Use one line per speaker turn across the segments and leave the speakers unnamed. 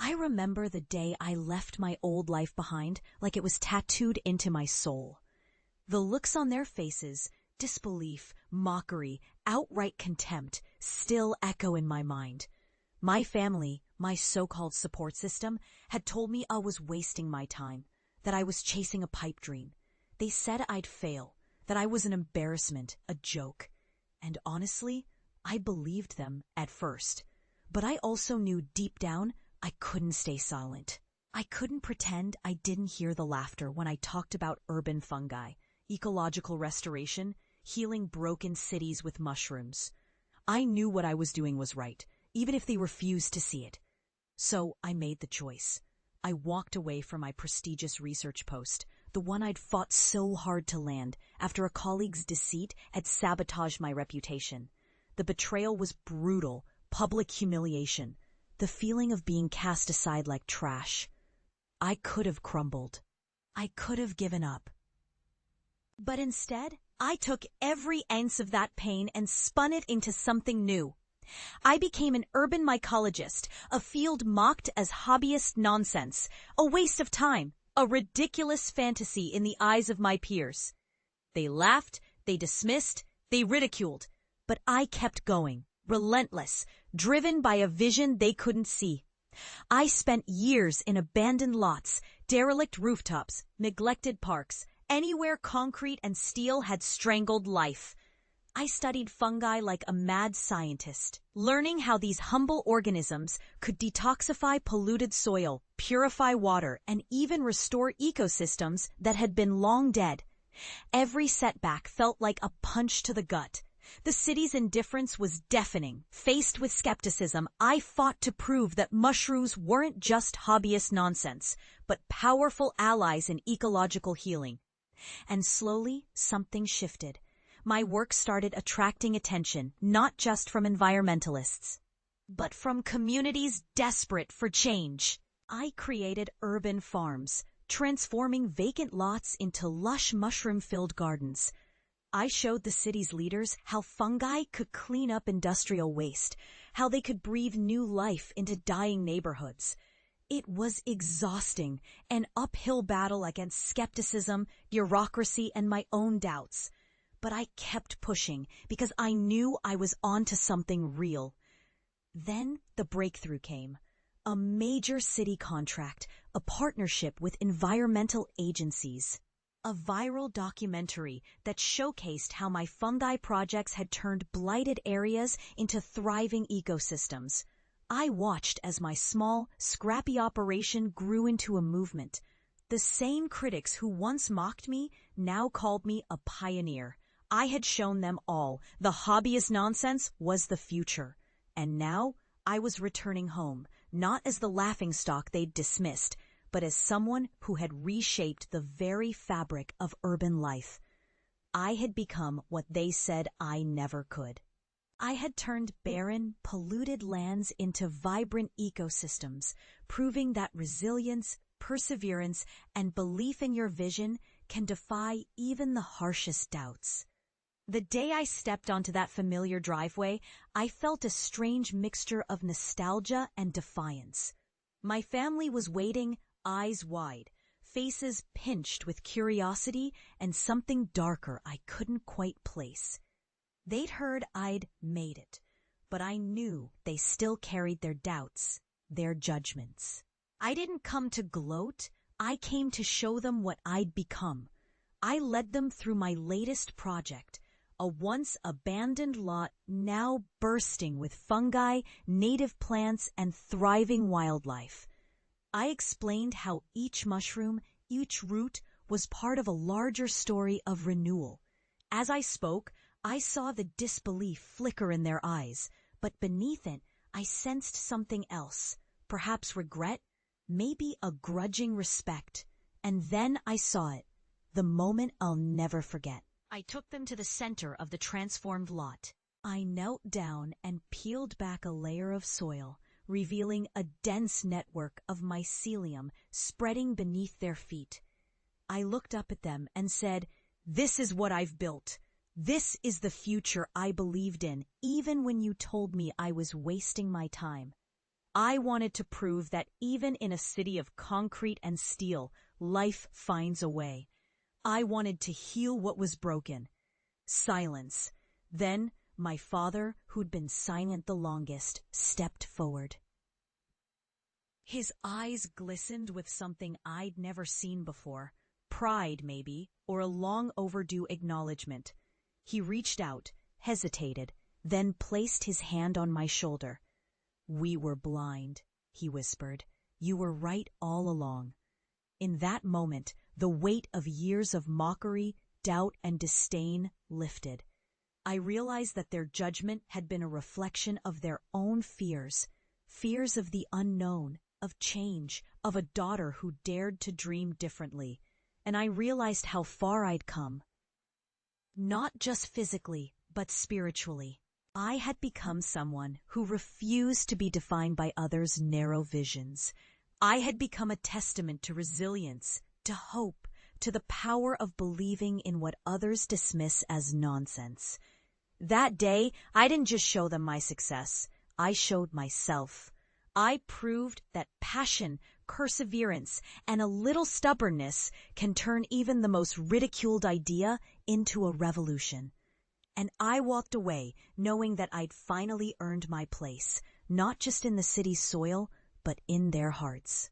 I remember the day I left my old life behind like it was tattooed into my soul. The looks on their faces, disbelief, mockery, outright contempt, still echo in my mind. My family, my so-called support system, had told me I was wasting my time, that I was chasing a pipe dream. They said I'd fail, that I was an embarrassment, a joke. And honestly, I believed them at first. But I also knew deep down I couldn't stay silent. I couldn't pretend I didn't hear the laughter when I talked about urban fungi, ecological restoration, healing broken cities with mushrooms. I knew what I was doing was right, even if they refused to see it. So I made the choice. I walked away from my prestigious research post, the one I'd fought so hard to land after a colleague's deceit had sabotaged my reputation. The betrayal was brutal, public humiliation, the feeling of being cast aside like trash. I could have crumbled. I could have given up. But instead, I took every ounce of that pain and spun it into something new. I became an urban mycologist, a field mocked as hobbyist nonsense, a waste of time, a ridiculous fantasy in the eyes of my peers. They laughed, they dismissed, they ridiculed, but I kept going, relentless, driven by a vision they couldn't see. I spent years in abandoned lots, derelict rooftops, neglected parks, anywhere concrete and steel had strangled life. I studied fungi like a mad scientist, learning how these humble organisms could detoxify polluted soil, purify water, and even restore ecosystems that had been long dead. Every setback felt like a punch to the gut. The city's indifference was deafening. Faced with skepticism, I fought to prove that mushrooms weren't just hobbyist nonsense, but powerful allies in ecological healing. And slowly, something shifted. My work started attracting attention, not just from environmentalists, but from communities desperate for change. I created urban farms, transforming vacant lots into lush mushroom-filled gardens. I showed the city's leaders how fungi could clean up industrial waste, how they could breathe new life into dying neighborhoods. It was exhausting, an uphill battle against skepticism, bureaucracy, and my own doubts. But I kept pushing because I knew I was onto something real. Then the breakthrough came. A major city contract, a partnership with environmental agencies. A viral documentary that showcased how my fungi projects had turned blighted areas into thriving ecosystems. I watched as my small, scrappy operation grew into a movement. The same critics who once mocked me now called me a pioneer. I had shown them all the hobbyist nonsense was the future. And now I was returning home, not as the laughingstock they'd dismissed, but as someone who had reshaped the very fabric of urban life. I had become what they said I never could. I had turned barren, polluted lands into vibrant ecosystems, proving that resilience, perseverance, and belief in your vision can defy even the harshest doubts. The day I stepped onto that familiar driveway, I felt a strange mixture of nostalgia and defiance. My family was waiting, eyes wide, faces pinched with curiosity and something darker I couldn't quite place. They'd heard I'd made it, but I knew they still carried their doubts, their judgments. I didn't come to gloat, I came to show them what I'd become. I led them through my latest project, a once abandoned lot now bursting with fungi, native plants, and thriving wildlife. I explained how each mushroom, each root, was part of a larger story of renewal. As I spoke, I saw the disbelief flicker in their eyes, but beneath it, I sensed something else, perhaps regret, maybe a grudging respect. And then I saw it, the moment I'll never forget. I took them to the center of the transformed lot. I knelt down and peeled back a layer of soil, revealing a dense network of mycelium spreading beneath their feet. I looked up at them and said, "This is what I've built. This is the future I believed in, even when you told me I was wasting my time." I wanted to prove that even in a city of concrete and steel, life finds a way. I wanted to heal what was broken. Silence. Then, my father, who'd been silent the longest, stepped forward. His eyes glistened with something I'd never seen before. Pride, maybe, or a long overdue acknowledgement. He reached out, hesitated, then placed his hand on my shoulder. "We were blind," he whispered. "You were right all along." In that moment, the weight of years of mockery, doubt, and disdain lifted. I realized that their judgment had been a reflection of their own fears, fears of the unknown, of change, of a daughter who dared to dream differently. And I realized how far I'd come. Not just physically, but spiritually. I had become someone who refused to be defined by others' narrow visions. I had become a testament to resilience, to hope, to the power of believing in what others dismiss as nonsense. That day, I didn't just show them my success. I showed myself. I proved that passion, perseverance, and a little stubbornness can turn even the most ridiculed idea into a revolution. And I walked away knowing that I'd finally earned my place, not just in the city's soil, but in their hearts.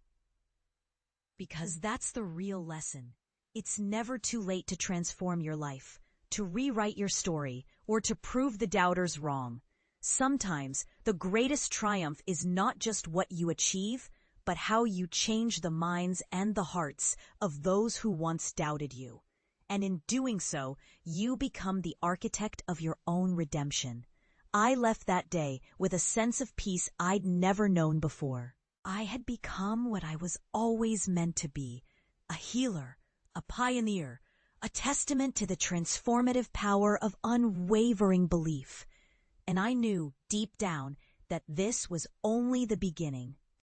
Because that's the real lesson. It's never too late to transform your life, to rewrite your story, or to prove the doubters wrong. Sometimes the greatest triumph is not just what you achieve, but how you change the minds and the hearts of those who once doubted you. And in doing so, you become the architect of your own redemption. I left that day with a sense of peace I'd never known before. I had become what I was always meant to be, a healer, a pioneer, a testament to the transformative power of unwavering belief. And I knew deep down that this was only the beginning.